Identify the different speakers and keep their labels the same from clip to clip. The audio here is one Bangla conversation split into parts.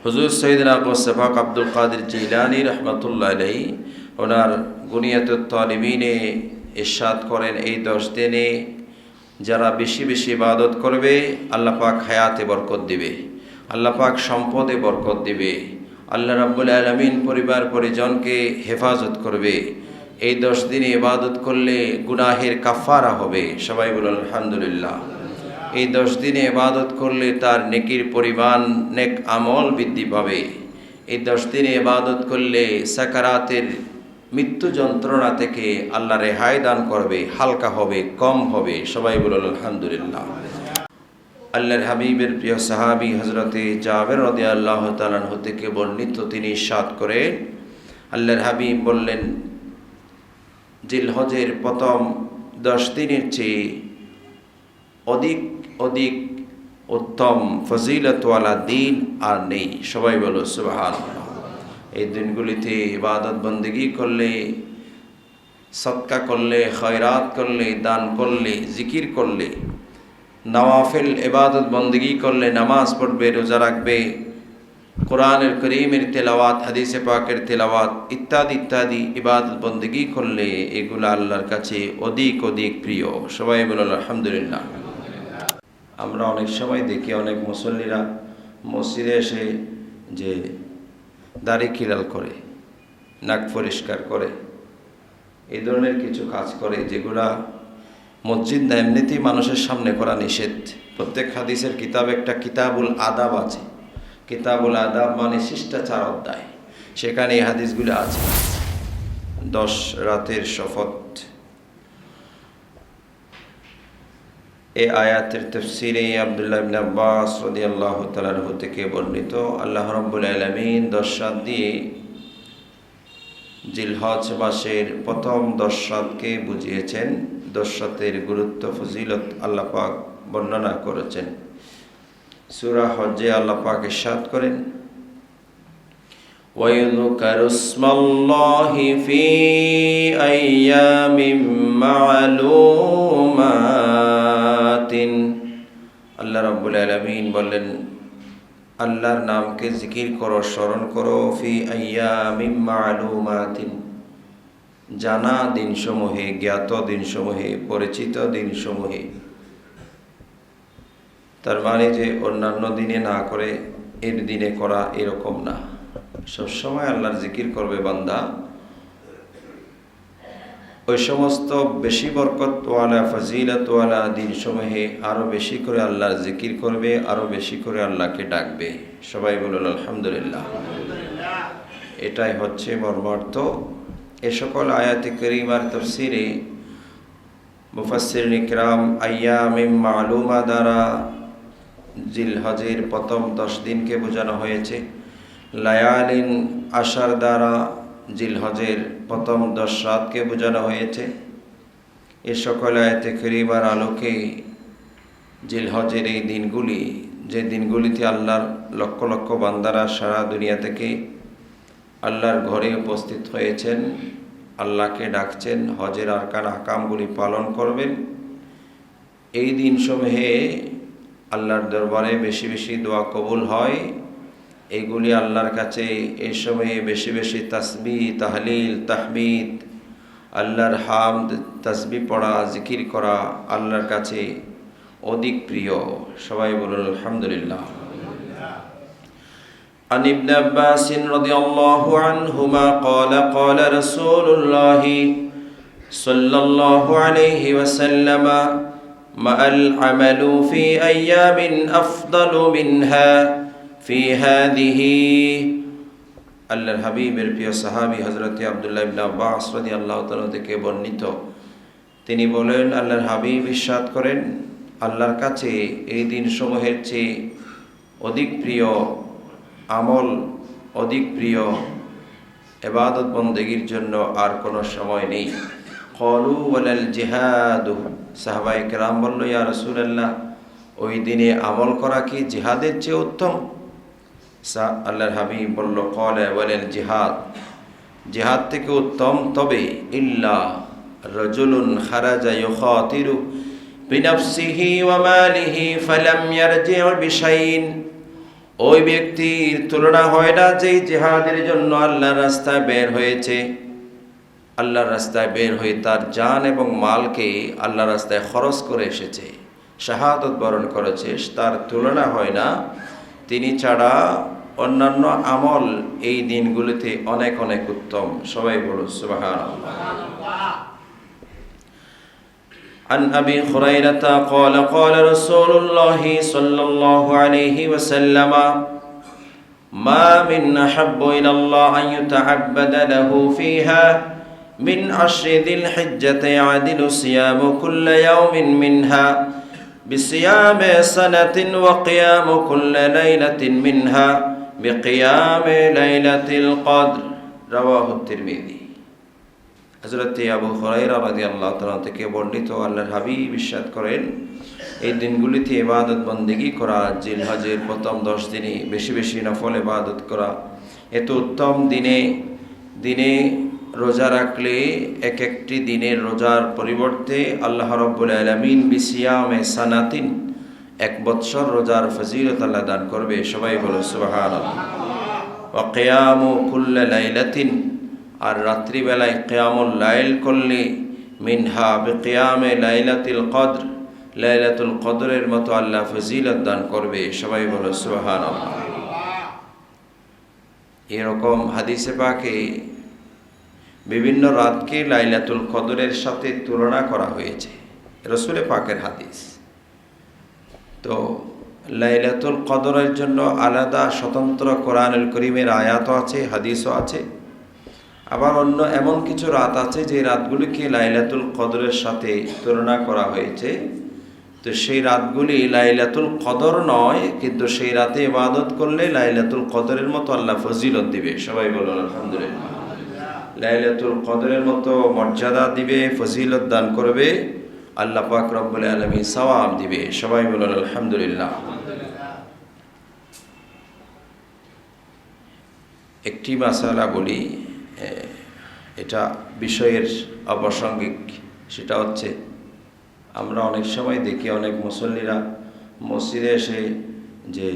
Speaker 1: হুজুর সৈয়দনা মুস্তাফা আব্দুল কাদের জিলানী রহমতুল্লাহ আলাইহি ওনার গুনিয়াতুত তালিবিনে ইরশাদ করেন, এই 10 দিনে যারা বেশি বেশি ইবাদত করবে আল্লাহ পাক হায়াতে বরকত দিবে, আল্লাহ পাক সম্পদে বরকত দিবে, আল্লাহ রাব্বুল আলামিন পরিবার পরিজনকে হেফাজত করবে। এই 10 দিনে ইবাদত করলে গুনাহের কাফারা হবে। সবাই বলুন আলহামদুলিল্লাহ। এই 10 দিনে ইবাদত করলে তার নেকির পরিমাণ, নেক আমল বৃদ্ধি পাবে। এই 10 দিনে ইবাদত করলে সাকারাতের মৃত্যু যন্ত্রণা থেকে আল্লাহ রেহাই দান করবে, হালকা হবে, কম হবে। সবাই বলুন আলহামদুলিল্লাহ। আল্লাহর হাবিবের প্রিয় সাহাবী হযরতে জাবের রাদিয়াল্লাহু তাআলা আনহু থেকে বর্ণিত, তিনি ইরশাদ করেন, আল্লাহর হাবিব বললেন, জিলহজের প্রথম 10 দিনের চেয়ে অধিক অধিক উত্তম ফজিলতওয়ালা দিন আর নেই। সবাই বলো সুবহানাল্লাহ। এই দিনগুলিতে ইবাদত বন্দেগী করলে, সদকা করলে, খয়রাত করলে, দান করলে, জিকির করলে, নওয়াফিল ইবাদত বন্দেগী করলে, নামাজ পড়বে, রোজা রাখবে, কোরআনের করিমের তেলাওয়াত, হাদিসে পাকের তেলাওয়াত ইত্যাদি ইত্যাদি ইবাদত বন্দেগী করলে এগুলো আল্লাহর কাছে অধিক অধিক প্রিয়। সবাই বলুন আলহামদুলিল্লাহ। আমরা অনেক সময় দেখি অনেক মুসল্লিরা মসজিদে এসে যে দাড়ি খিলাল করে, নাক পরিষ্কার করে, এই ধরনের কিছু কাজ করে যেগুলা মসজিদ না, এমনিতেই মানুষের সামনে করা নিষেধ। প্রত্যেক হাদিসের কিতাব একটা কিতাবুল আদাব আছে। কিতাবুল আদাব মানে শিষ্টাচার অধ্যায়, সেখানে এই হাদিসগুলো আছে। 10 রাতের শপথ, এই আয়াতের তাফসীরে আব্দুল্লাহ ইবনে আব্বাস রাদিয়াল্লাহু তাআলা আনহু থেকে বর্ণিত, আল্লাহ রাব্বুল আলামিন 10 রাত দিয়ে জিলহজ মাসের প্রথম 10 রাতকে বুঝিয়েছেন। 10 রাতের গুরুত্ব ফজিলত আল্লাহ পাক বর্ণনা করেছেন। সূরা হজ্জে আল্লাহ পাক ইরশাদ করেন, ওয়ায়ুযকারু ইসমাল্লাহি ফি আইয়ামিম মা'লুমাতিন। আল্লাহ রাব্বুল আলামিন বলেন, আল্লাহর নামকে জিকির করো, স্মরণ করো, ফি আইয়ামিম মা'লুমাতিন, জানা দিনসমূহে, জ্ঞাত দিনসমূহে, পরিচিত দিনসমূহে। তার মানে যে অন্যান্য দিনে না করে এর দিনে করা, এরকম না। সবসময় আল্লাহর জিকির করবে বান্দা। ওই সমস্ত বেশি বরকতওয়ালা, ফজিলতওয়ালা দিনসমূহে আরও বেশি করে আল্লাহর জিকির করবে, আরও বেশি করে আল্লাহকে ডাকবে। সবাই বলুন আলহামদুলিল্লাহ। এটাই হচ্ছে মর্মার্থ। এ সকল আয়াতে কারিমার তাফসীরে মুফাসসিরিন ইকরাম আইয়ামিম মা'লুমা দ্বারা জিলহজের প্রথম 10 দিনকে বোঝানো হয়েছে। লায়ালিন আশার দ্বারা জিলহজের প্রথম 10 রাতকে বোঝানো হয়েছে। এ সকল আয়াতে কারিমার আলোকে জিলহজের এই দিনগুলি, যে দিনগুলিতে আল্লাহর লক্ষ লক্ষ বান্দারা সারা দুনিয়া থেকে আল্লাহর ঘরে উপস্থিত হয়েছেন, আল্লাহকে ডাকছেন, হজের আরকান আহকামগুলি পালন করবেন, এই দিনসমূহে আল্লাহর দরবারে বেশি বেশি দোয়া কবুল হয়। এইগুলি আল্লাহর কাছে এই সময়ে বেশি বেশি তাসবিহ, তাহলিল, তাহমিদ, আল্লাহর হামদ, তাসবিহ পড়া, জিকির করা আল্লাহর কাছে অধিক প্রিয়। সবাই বলুন আলহামদুলিল্লাহ। عن ابن عباس رضي الله عنهما قال قال رسول الله صلى الله عليه وسلم ما العمل في أيام أفضل منها في هذه। আল্লাহর হাবিবের প্রিয় সাহাবী হযরতে আব্দুল্লাহ ইবনে আব্বাস রাদিয়াল্লাহু তাআলা থেকে বর্ণিত, তিনি বলেন, আল্লাহর হাবিব ইরশাদ করেন, আল্লাহর কাছে এই দিনসমূহের চেয়ে অধিক প্রিয় আমল, অধিক প্রিয় ইবাদত বন্দেগীর জন্য আর কোনো সময় নেই। ক্বালু ওয়ালাল জিহাদ, সাহাবায়ে কেরাম বলল, ইয়া রাসূলুল্লাহ, ওই দিনে আমল করা কি জিহাদের চেয়ে উত্তম? আল্লাহর হাবিব বলল, ক্বালা ওয়ালাল জিহাদ, জিহাদ থেকে উত্তম, তবে ইল্লা রাজুলুন খারাজা ইউখাতিরু বিনাফসিহি ওয়া মালিহি ফালাম ইয়ারজি' বিশাইইন ওই ব্যক্তির তুলনা হয় না যেই জিহাদের জন্য আল্লাহর রাস্তায় বের হয়েছে, আল্লাহর রাস্তায় বের হয়ে তার জান এবং মালকে আল্লাহর রাস্তায় খরচ করে এসেছে, শাহাদত বরণ করেছে। তার তুলনা হয় না। তিনি ছাড়া অন্যান্য আমল এই দিনগুলিতে অনেক অনেক উত্তম। সবাই বলুন সুবহানাল্লাহ। عن أبي هريرة قال قال رسول الله صلى الله عليه وسلم ما من أحب إلى الله أن يتعبد له فيها من عشر ذي الحجة يعدل صيام كل يوم منها بصيام سنة وقيام كل ليلة منها بقيام ليلة القدر رواه الترمذي। হযরত আবু হুরায়রা রাদিয়াল্লাহু তাআলা থেকে বর্ণিত, আল্লাহর হাবিব ইরশাদ করেন, এই দিনগুলিতে ইবাদত বন্দেগী করা, জিলহজের প্রথম 10 দিনে বেশি বেশি নফল ইবাদত করা, এত উত্তম দিনে রোজা রাখলে এক একটি দিনের রোজার পরিবর্তে আল্লাহ রাব্বুল আলামিন বিসিয়ামে সানাতিন, 1 বৎসর রোজার ফজিলত আল্লাহ দান করবে। সবাই বলো সুবহানাল্লাহ। ওয়া কিয়ামু কুল্লি লাইলাতিন, আর রাত্রিবেলায় কিয়ামুল লাইল করলে মিনহা বিকিয়ামে লাইলাতুল কদর, লাইলাতুল কদরের মতো আল্লাহ ফজিলত দান করবে। সবাই বলো সুবহানাল্লাহ। এরকম হাদিসে পাকে বিভিন্ন রাতকে লাইলাতুল কদরের সাথে তুলনা করা হয়েছে, রাসূল পাকের হাদিস। তো লাইলাতুল কদরের জন্য আলাদা স্বতন্ত্র কোরআনুল কারীমের আয়াতও আছে, হাদিসও আছে। আবার অন্য এমন কিছু রাত আছে যে রাতগুলিকে লাইলাতুল কদরের সাথে তুলনা করা হয়েছে। তো সেই রাতগুলি লাইলাতুল কদর নয়, কিন্তু সেই রাতে ইবাদত করলে লাইলাতুল কদরের মতো আল্লাহ ফজিলত দিবে। সবাই বলুন আলহামদুলিল্লাহ। লাইলাতুল কদরের মতো মর্যাদা দিবে, ফজিলত দান করবে, আল্লাহ পাক রব্বুল আলামিন সওয়াব দিবে। সবাই বলুন আলহামদুলিল্লাহ। একটি মাসালা বলি, এটা বিষয়ের অপ্রাসঙ্গিক। সেটা হচ্ছে, আমরা অনেক সময় দেখি অনেক মুসল্লিরা মসজিদে এসে যে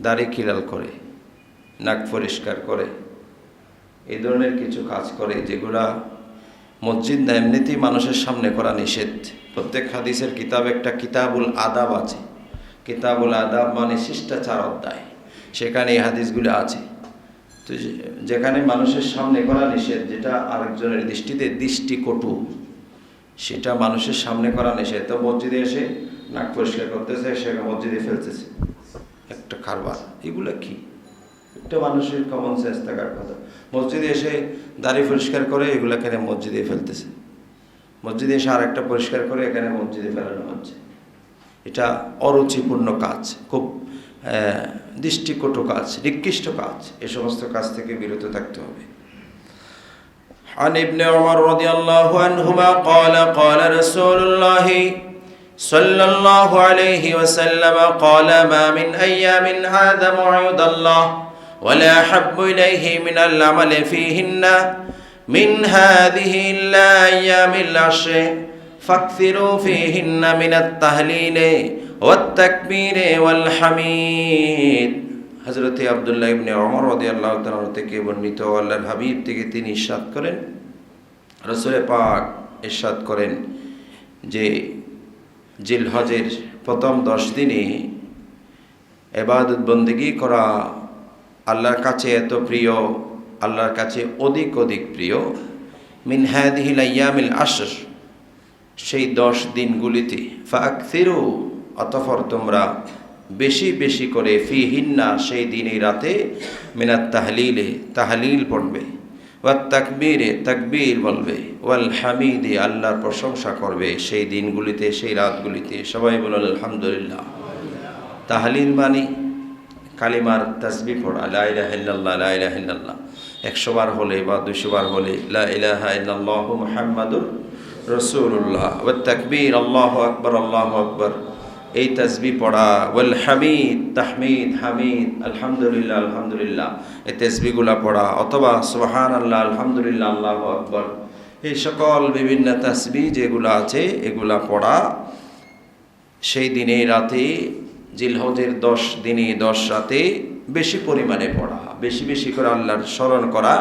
Speaker 1: দাড়ি খিলাল করে, নাক পরিষ্কার করে, এই ধরনের কিছু কাজ করে যেগুলা মসজিদ না এমনিতেই মানুষের সামনে করা নিষেধ। প্রত্যেক হাদিসের কিতাবে একটা কিতাবুল আদাব আছে। কিতাবুল আদাব মানে শিষ্টাচার অধ্যায়, সেখানে এই হাদিসগুলো আছে। তো যেখানে মানুষের সামনে করা নিষেধ, যেটা আরেকজনের দৃষ্টিতে দৃষ্টিকটু, সেটা মানুষের সামনে করা নিষেধ। তো মসজিদে এসে নাক পরিষ্কার করতেছে, সে মসজিদে ফেলতেছে, একটা কারবার। এগুলো কি? একটা মানুষের কমন সেন্স থাকার কথা। মসজিদে এসে দাড়ি পরিষ্কার করে, এগুলো এখানে মসজিদে ফেলতেছে। মসজিদে এসে আর একটা পরিষ্কার করে এখানে মসজিদে ফেলানো হচ্ছে। এটা অরুচিপূর্ণ কাজ, খুব দৃষ্টিকটু কাজ, নিকৃষ্ট কাজ। এই সমস্ত কাজ থেকে বিরত থাকতে হবে। عن ابن عمر رضي الله عنهما قال قال رسول الله صلى الله عليه وسلم قال ما من أيام آدم عند الله ولا أحب إليه من العمل فيهن من هذه إلا أيام العشر فاكثروا فيهن من التهليل والتكبير والحميد। হযরত আব্দুল্লাহ ইবনে ওমর রাদিয়াল্লাহু তাআলা থেকে বর্ণিত, আল্লাহর হাবিব থেকে তিনি ইরশাদ করেন, রাসূল পাক ইরশাদ করেন যে জিলহজের প্রথম 10 দিনে ইবাদত বন্দেগী করা আল্লাহর কাছে এত প্রিয়, আল্লাহর কাছে অধিক অধিক প্রিয়। মিন হাদিহিল আইয়ামিল আশর, সেই 10 দিনগুলিতে, ফাকসিরু, অতঃপর তোমরা বেশি বেশি করে, ফিহিন্না, সেই দিনই রাতে, মিনাত তাহলিলে, তাহলিল পড়বে, ওয়াত তাকবীরে, তাকবীর বলবে, ওয়াল হামিদে, আল্লাহর প্রশংসা করবে সেই দিনগুলিতে, সেই রাতগুলিতে। সবাই বলুন আলহামদুলিল্লাহ। তাহলিল মানে কালিমার তাসবিহ পড়া, লা ইলাহা ইল্লাল্লাহ, লা ইলাহা ইল্লাল্লাহ 100 বার হলে বা 200 বার হলে, লা ইলাহা ইল্লাল্লাহু মুহাম্মাদুর রাসূলুল্লাহ, ওয়াত তাকবীর, আল্লাহু আকবার, আল্লাহু আকবার, এই তাসবিহ পড়া, ওয়াল হামিদ, তাহমিদ, হামিদ, আলহামদুলিল্লাহ, আলহামদুলিল্লাহ, এই তাসবিহগুলো পড়া, অথবা সুবহানাল্লাহ, আলহামদুলিল্লাহ, আল্লাহু আকবার, এই সকল বিভিন্ন তাসবিহ যেগুলো আছে এগুলা পড়া সেই দিনে রাতে জিলহজের 10 দিনে 10 রাতে বেশি পরিমাণে পড়া, বেশি বেশি করে আল্লাহর স্মরণ করা,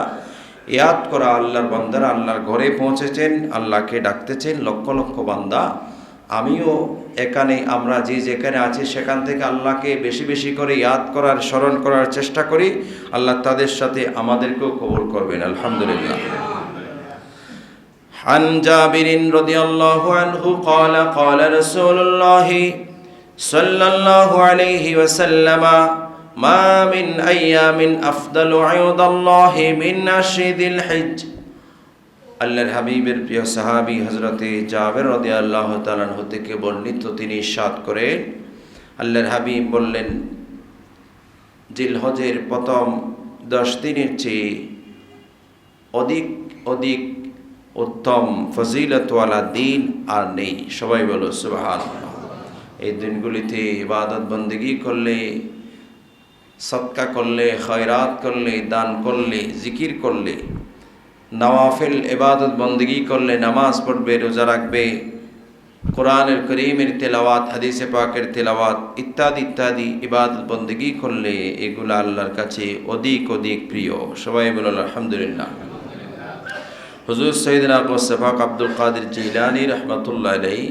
Speaker 1: ইয়াদ করা। আল্লাহর বান্দারা আল্লাহর ঘরে পৌঁছেছেন, আল্লাহকে ডাকতেছেন। লক্ষ লক্ষ বান্দা, আমিও এখানে, আমরা যে যেখানে আছি সেখান থেকে আল্লাহকে বেশি বেশি করে ইয়াদ করার, স্মরণ করার চেষ্টা করি। আল্লাহ তাদের সাথে আমাদেরকেও কবুল করবেন, আলহামদুলিল্লাহ। عن جابر رضي الله عنه قال قال رسول الله صلى الله عليه وسلم ما من أيام أفضل عند الله من عشر ذي الحج। আল্লাহর হাবিবের প্রিয় সাহাবী হযরতে জাবের রাদিয়াল্লাহু তাআলা আনহু থেকে বর্ণিত, তিনি ইরশাদ করেন, আল্লাহর হাবিব বললেন, জিলহজের প্রথম 10 দিনের চেয়ে অধিক অধিক উত্তম ফজিলতওয়ালা দিন আর নেই। সবাই বলো সুবহানাল্লাহ। এই দিনগুলিতে ইবাদত বন্দেগী করলে, সদকা করলে, খয়রাত করলে, দান করলে, জিকির করলে, নওয়াফিল ইবাদত বন্দেগী করলে, নামাজ পড়বে, রোজা রাখবে, কোরআনুল কারীমের তেলাওয়াত, হাদিসে পাকের তেলাওয়াত ইত্যাদি ইত্যাদি ইবাদত বন্দেগী করলে এগুলো আল্লাহর কাছে অধিক অধিক প্রিয়। সবাই বলো আলহামদুলিল্লাহ। হুজুর সাইয়েদনা গৌসে-পাক আব্দুল কাদের জিলানী রহমাতুল্লাহ আলাইহি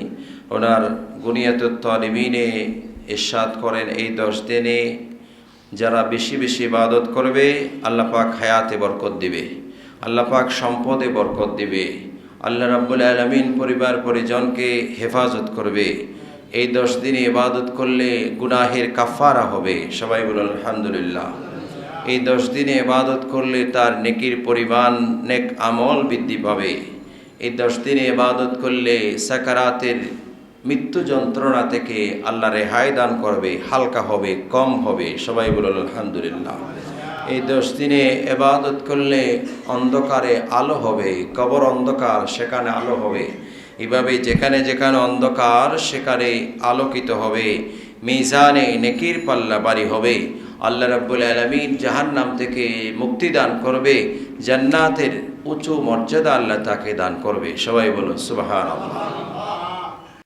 Speaker 1: ওনার গুনিয়াতুত তালিবিনে ইরশাদ করেন, এই 10 দিনে যারা বেশি বেশি ইবাদত করবে আল্লাহ পাক হায়াতে বরকত দিবে, আল্লাহ পাক সম্পদে বরকত দিবে, আল্লাহ রাব্বুল আলামিন পরিবার পরিজনকে হেফাজত করবে। এই 10 দিনে ইবাদত করলে গুনাহের কাফারা হবে। সবাই বলুন আলহামদুলিল্লাহ। এই 10 দিনে ইবাদত করলে তার নেকির পরিমাণ, নেক আমল বৃদ্ধি পাবে। এই 10 দিনে ইবাদত করলে সাকারাতের মৃত্যু যন্ত্রণা থেকে আল্লাহ রেহাই দান করবে, হালকা হবে, কম হবে। সবাই বলুন আলহামদুলিল্লাহ। এই 10 দিনে ইবাদত করলে অন্ধকারে আলো হবে, কবর অন্ধকার সেখানে আলো হবে। এভাবে যেখানে যেখানে অন্ধকার সেখানে আলোকিত হবে, মিজানে নেকির পাল্লা বাড়ি হবে। আল্লাহ রাব্বুল আলামিন জাহান্নাম থেকে মুক্তি দান করবে, জান্নাতের উঁচু মর্যাদা আল্লাহ তাকে দান করবে। সবাই বলুন সুবহানাল্লাহ।